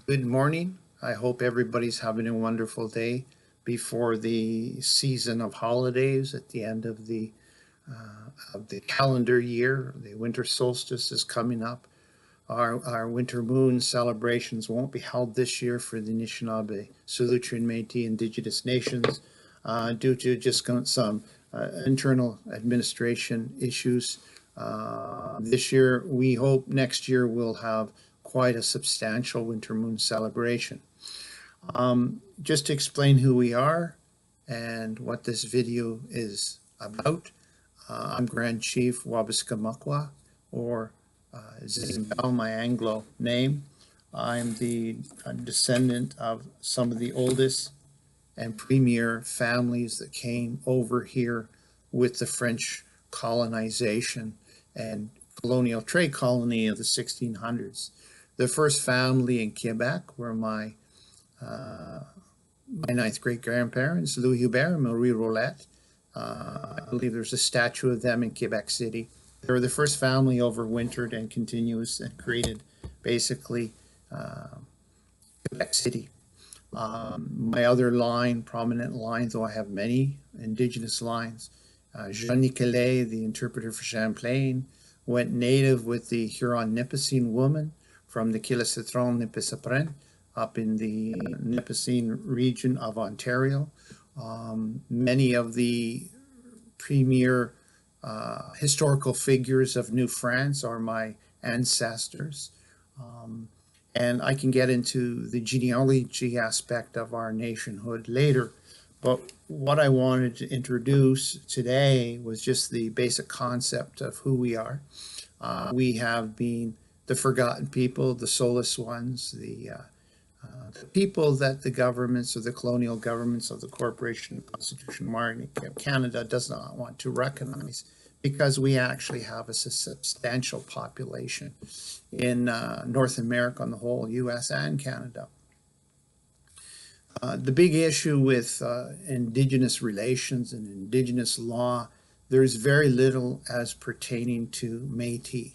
Good morning. I hope everybody's having a wonderful day before the season of holidays at the end of the calendar year. The winter solstice is coming up. Our winter moon celebrations won't be held this year for the Anishinabek, Solutrean, Métis, Indigenous nations due to just some internal administration issues. This year, we hope next year we'll have quite a substantial winter moon celebration. Just to explain who we are and what this video is about, I'm Grand Chief Wabascamakwa, or Zane, my Anglo name. I'm the descendant of some of the oldest and premier families that came over here with the French colonization and colonial trade colony of the 1600s. The first family in Quebec were my ninth great grandparents, Louis Hubert and Marie Rolette. I believe there's a statue of them in Quebec City. They were the first family overwintered and continuous and created basically Quebec City. My other line, prominent line, though I have many Indigenous lines, Jean Nicolet, the interpreter for Champlain, went native with the Huron Nipissing woman from the Kilisitron Nipissapren up in the Nipissing region of Ontario. Many of the premier historical figures of New France are my ancestors. And I can get into the genealogy aspect of our nationhood later. But what I wanted to introduce today was just the basic concept of who we are. We have been the forgotten people, the soulless ones, the people that the governments or the colonial governments of the Corporation and Constitution Monarchy of Canada does not want to recognize, because we actually have a substantial population in North America on the whole, US and Canada. The big issue with Indigenous relations and Indigenous law, there's very little as pertaining to Métis.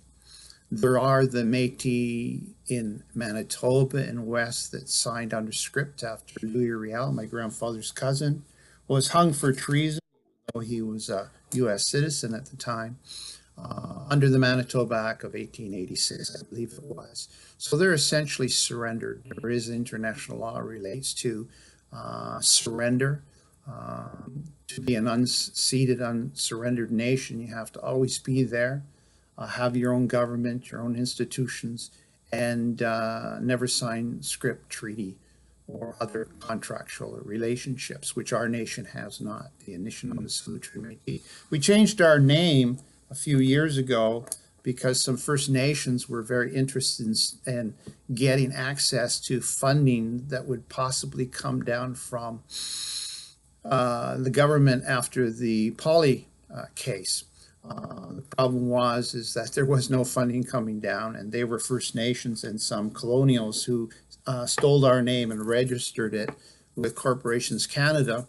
There are the Métis in Manitoba and West that signed under script after Louis Riel, my grandfather's cousin, was hung for treason, though he was a U.S. citizen at the time, under the Manitoba Act of 1886, I believe it was. So they're essentially surrendered. There is international law relates to surrender. To be an unceded, unsurrendered nation, you have to always be there. Have your own government, your own institutions, and never sign script treaty or other contractual relationships, which our nation has not, the Anishinabek Solutrean Métis. We changed our name a few years ago because some First Nations were very interested in getting access to funding that would possibly come down from the government after the Poly case. The problem is that there was no funding coming down, and they were First Nations and some colonials who stole our name and registered it with Corporations Canada.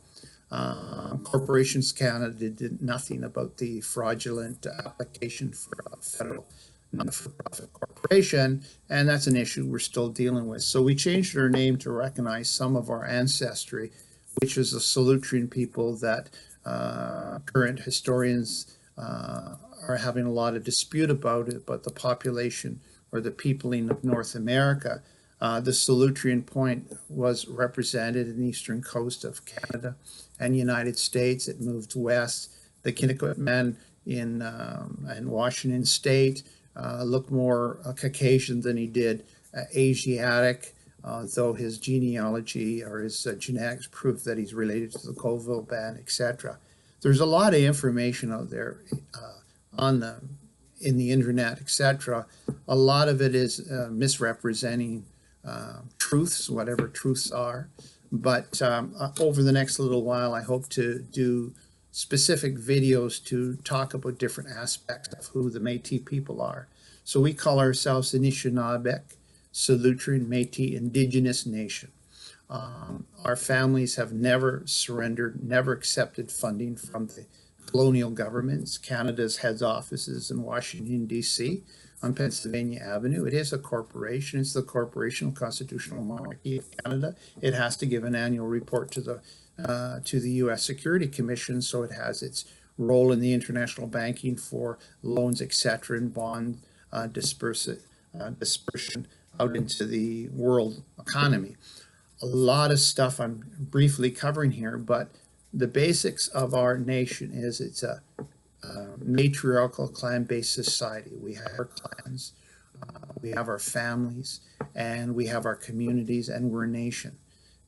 Corporations Canada did nothing about the fraudulent application for a federal not-for-profit corporation, and that's an issue we're still dealing with. So we changed our name to recognize some of our ancestry, which is the Solutrean people that current historians are having a lot of dispute about it, but the population or the peopling of North America, the Solutrean point was represented in the eastern coast of Canada and the United States. It moved west. The Kinnicot men in Washington State looked more Caucasian than he did Asiatic, though his genealogy or his genetics proof that he's related to the Colville band, etc. There's a lot of information out there in the internet, etc. A lot of it is misrepresenting truths, whatever truths are. But over the next little while, I hope to do specific videos to talk about different aspects of who the Métis people are. So we call ourselves Anishinabek, Solutrean, Métis, Indigenous Nation. Our families have never surrendered, never accepted funding from the colonial governments. Canada's head office is in Washington, D.C. on Pennsylvania Avenue. It is a corporation. It's the Corporational Constitutional Monarchy of Canada. It has to give an annual report to the U.S. Security Commission, so it has its role in the international banking for loans, etc., and bond dispersion out into the world economy. A lot of stuff I'm briefly covering here, but the basics of our nation is it's a matriarchal clan-based society. We have our clans, we have our families, and we have our communities, and we're a nation.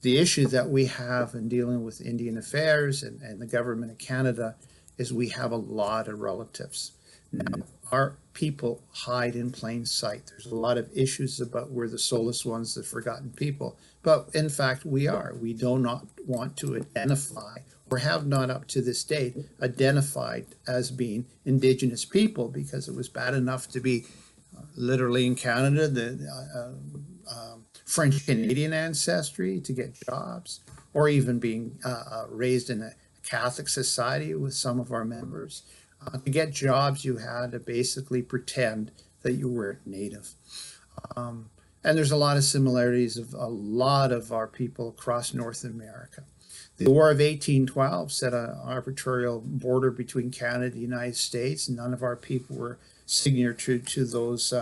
The issue that we have in dealing with Indian affairs and the government of Canada is we have a lot of relatives. Now, our people hide in plain sight. There's a lot of issues about we're the soulless ones, the forgotten people. But in fact, we are. We do not want to identify, or have not up to this date, identified as being Indigenous people, because it was bad enough to be literally in Canada, the French Canadian ancestry, to get jobs, or even being raised in a Catholic society with some of our members. To get jobs, you had to basically pretend that you were Native. And there's a lot of similarities of a lot of our people across North America. The War of 1812 set an arbitrary border between Canada and the United States. None of our people were signatory to those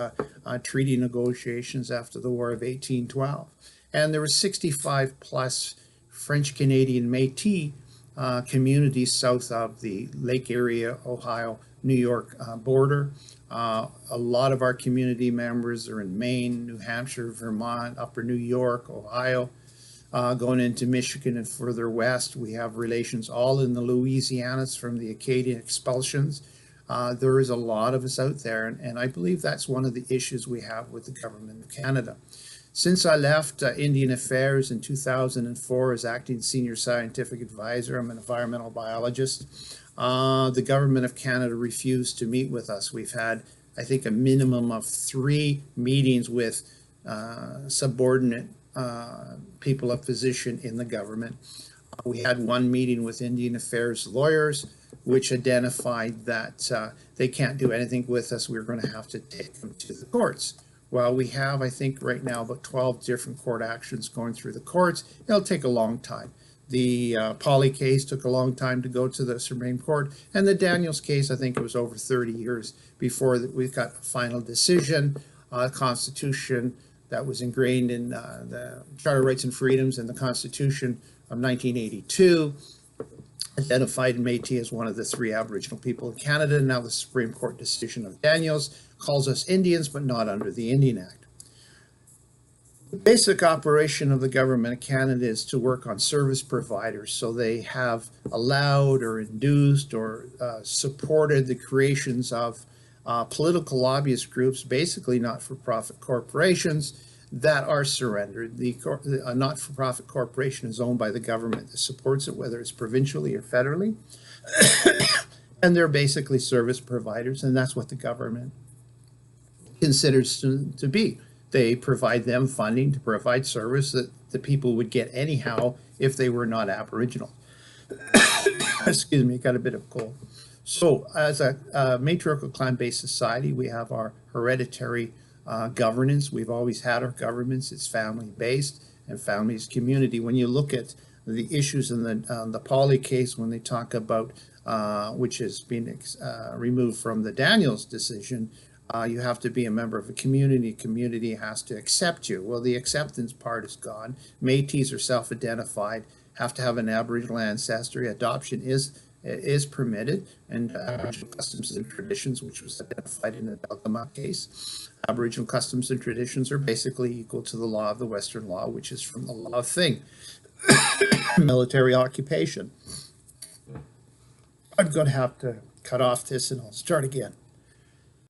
treaty negotiations after the War of 1812. And there were 65 plus French Canadian Métis communities south of the Lake Erie, Ohio, New York border. A lot of our community members are in Maine, New Hampshire, Vermont, Upper New York, Ohio. Going into Michigan and further west, we have relations all in the Louisianas from the Acadian expulsions. There is a lot of us out there, and I believe that's one of the issues we have with the government of Canada. Since I left Indian Affairs in 2004 as acting senior scientific advisor, I'm an environmental biologist, the government of Canada refused to meet with us. We've had, I think, a minimum of 3 meetings with subordinate people of position in the government. We had one meeting with Indian Affairs lawyers, which identified that they can't do anything with us. We're going to have to take them to the courts. Well, we have, I think, right now about 12 different court actions going through the courts. It'll take a long time. The Polly case took a long time to go to the Supreme Court, and the Daniels case, I think it was over 30 years before we got a final decision. Constitution that was ingrained in the Charter of Rights and Freedoms and the Constitution of 1982 identified Métis as one of the 3 Aboriginal people in Canada. Now the Supreme Court decision of Daniels calls us Indians, but not under the Indian Act. The basic operation of the government of Canada is to work on service providers. So they have allowed or induced or supported the creations of political lobbyist groups, basically not-for-profit corporations that are surrendered. A not-for-profit corporation is owned by the government that supports it, whether it's provincially or federally. And they're basically service providers, and that's what the government considers to be. They provide them funding to provide service that the people would get anyhow if they were not Aboriginal. Excuse me, got a bit of cold. So as a matriarchal clan-based society, we have our hereditary governance. We've always had our governments. It's family-based, and family is community. When you look at the issues in the Polly case, when they talk about, which has been removed from the Daniels decision, you have to be a member of a community. Community has to accept you. Well, the acceptance part is gone. Métis are self-identified, have to have an Aboriginal ancestry. Adoption is permitted, and Aboriginal customs and traditions, which was identified in the Delgama case. Aboriginal customs and traditions are basically equal to the law of the Western law, which is from the law of thing, military occupation. I'm going to have to cut off this and I'll start again.